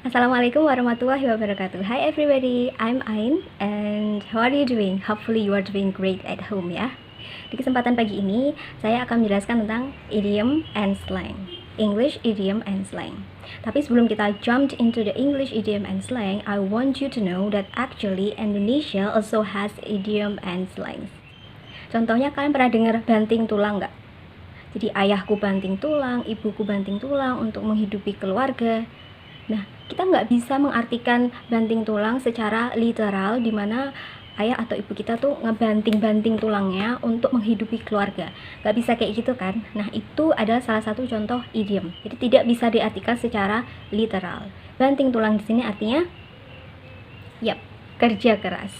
Assalamualaikum warahmatullahi wabarakatuh. Hi everybody, I'm Ain and how are you doing? Hopefully you are doing great at home ya. Di kesempatan pagi ini, saya akan menjelaskan tentang idiom and slang. English idiom and slang. Tapi sebelum kita jump into the English idiom and slang, I want you to know that actually Indonesia also has idiom and slangs. Contohnya kalian pernah dengar banting tulang nggak? Jadi ayahku banting tulang, ibuku banting tulang untuk menghidupi keluarga. Nah, kita nggak bisa mengartikan banting tulang secara literal di mana ayah atau ibu kita tuh ngebanting-banting tulangnya untuk menghidupi keluarga. Nggak bisa kayak gitu kan? Nah, itu adalah salah satu contoh idiom. Jadi tidak bisa diartikan secara literal. Banting tulang di sini artinya, yap, kerja keras.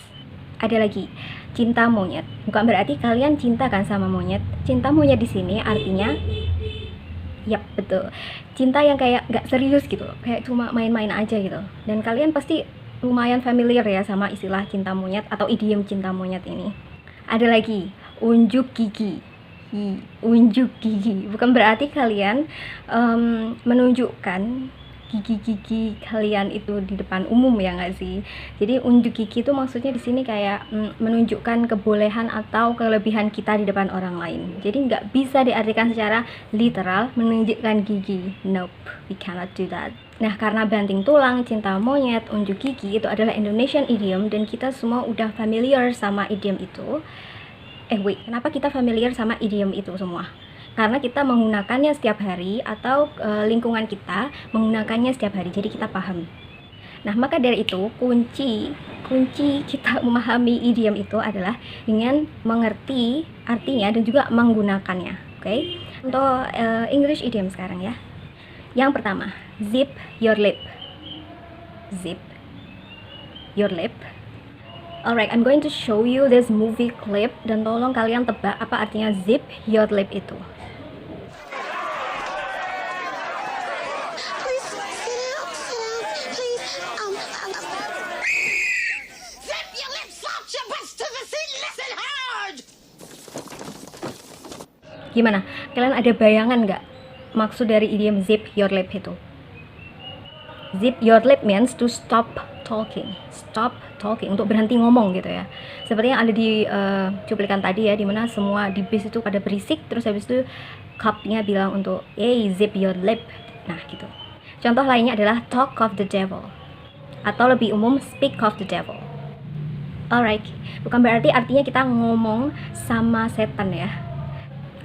Ada lagi, cinta monyet. Bukan berarti kalian cinta kan sama monyet. Cinta monyet di sini artinya, yap, betul. Cinta yang kayak gak serius gitu, kayak cuma main-main aja gitu. Dan kalian pasti lumayan familiar ya sama istilah cinta monyet atau idiom cinta monyet ini. Ada lagi, unjuk gigi. Unjuk gigi. Bukan berarti kalian menunjukkan gigi-gigi kalian itu di depan umum ya nggak sih? Jadi unjuk gigi itu maksudnya di sini kayak menunjukkan kebolehan atau kelebihan kita di depan orang lain. Jadi nggak bisa diartikan secara literal menunjukkan gigi. Nope, we cannot do that. Nah, karena banting tulang, cinta monyet, unjuk gigi itu adalah Indonesian idiom dan kita semua udah familiar sama idiom itu. Kenapa kita familiar sama idiom itu semua? Karena kita menggunakannya setiap hari atau lingkungan kita menggunakannya setiap hari, jadi kita paham. Nah, maka dari itu kunci kita memahami idiom itu adalah dengan mengerti artinya dan juga menggunakannya. Oke? Untuk English idiom sekarang ya. Yang pertama, zip your lip. Zip your lip. Alright, I'm going to show you this movie clip dan tolong kalian tebak apa artinya zip your lip itu. Gimana? Kalian ada bayangan nggak maksud dari idiom zip your lip itu? Zip your lip means to stop talking. Stop talking, untuk berhenti ngomong gitu ya. Seperti yang ada di cuplikan tadi ya, dimana semua di bis itu pada berisik, terus habis itu cop-nya bilang untuk zip your lip. Nah gitu. Contoh lainnya adalah talk of the devil, atau lebih umum speak of the devil. Alright, bukan berarti artinya kita ngomong sama setan ya.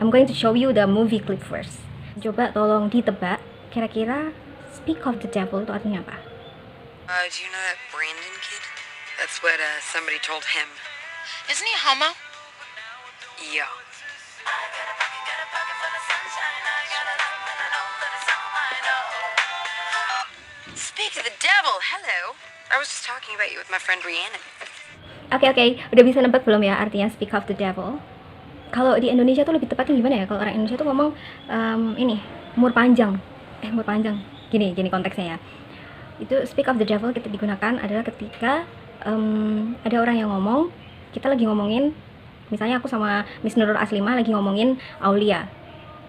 I'm going to show you the movie clip first. Coba tolong ditebak, kira-kira speak of the devil itu artinya apa? Do you know that Brandon kid? That's what somebody told him. Isn't he a homo? Yeah. Speak of the devil, hello. I was just talking about you with my friend Rhiannon. Oke, udah bisa nebak belum ya artinya speak of the devil? Kalau di Indonesia tuh lebih tepatnya gimana ya? Kalau orang Indonesia tuh ngomong umur panjang. Gini konteksnya ya. Itu speak of the devil kita digunakan adalah ketika ada orang yang ngomong, kita lagi ngomongin, misalnya aku sama Miss Nurul Aslima lagi ngomongin Aulia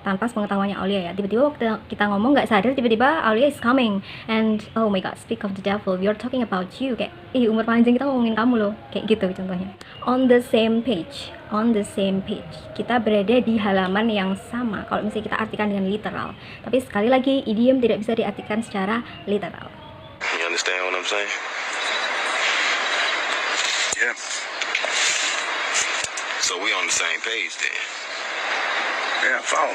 tanpa pengetahuannya Aulia ya. Tiba-tiba waktu kita ngomong nggak sadar, tiba-tiba Aulia is coming and oh my god, speak of the devil, we are talking about you. Kayak umur panjang, kita ngomongin kamu loh, kayak gitu contohnya. On the same page, kita berada di halaman yang sama kalau misalnya kita artikan dengan literal. Tapi sekali lagi, idiom tidak bisa diartikan secara literal. You understand what I'm saying? Yeah. So we on the same page then. Yeah, follow.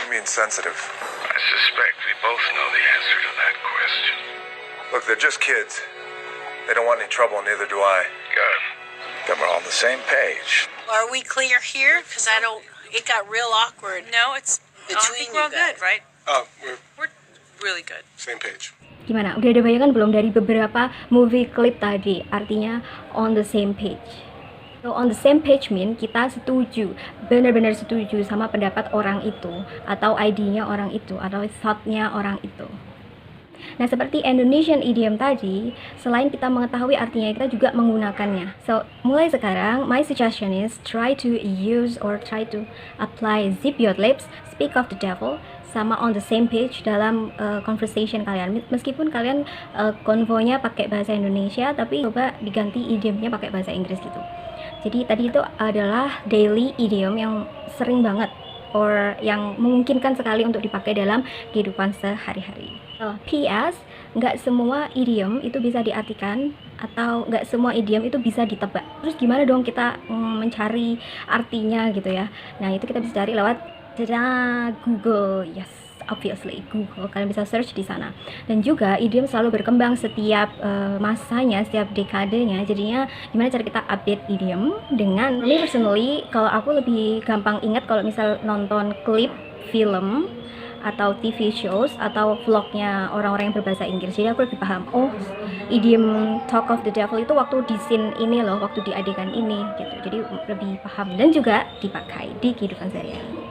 You mean sensitive? I suspect we both know the answer to that question. Look, they're just kids. They don't want any trouble, and neither do I. Good. Then we're on the same page. Are we clear here? Because it got real awkward. No, it's Between we're all you guys. good, right? We're Really good. same page. Gimana? Udah ada bayangan belum dari beberapa movie clip tadi artinya on the same page? So on the same page mean kita setuju, benar-benar setuju sama pendapat orang itu, atau ID-nya orang itu, atau thought-nya orang itu. Nah, seperti Indonesian idiom tadi, selain kita mengetahui artinya, kita juga menggunakannya. So, mulai sekarang, my suggestion is try to use or try to apply zip your lips, speak of the devil, sama on the same page dalam conversation kalian. Meskipun kalian konvonya pakai bahasa Indonesia, tapi coba diganti idiomnya pakai bahasa Inggris gitu. Jadi tadi itu adalah daily idiom yang sering banget or yang memungkinkan sekali untuk dipakai dalam kehidupan sehari-hari. PS, nggak semua idiom itu bisa diartikan atau nggak semua idiom itu bisa ditebak. Terus gimana dong kita mencari artinya gitu ya? Nah, itu kita bisa cari lewat Google. Yes, obviously Google. Kalian bisa search di sana. Dan juga idiom selalu berkembang setiap masanya, setiap dekadenya. Jadinya gimana cara kita update idiom dengan me personally, kalau aku lebih gampang ingat kalau misal nonton klip film atau TV shows atau vlognya orang-orang yang berbahasa Inggris. Jadi aku lebih paham, oh idiom talk of the devil itu waktu di scene ini loh, waktu di adegan ini gitu. Jadi lebih paham dan juga dipakai di kehidupan sehari-hari.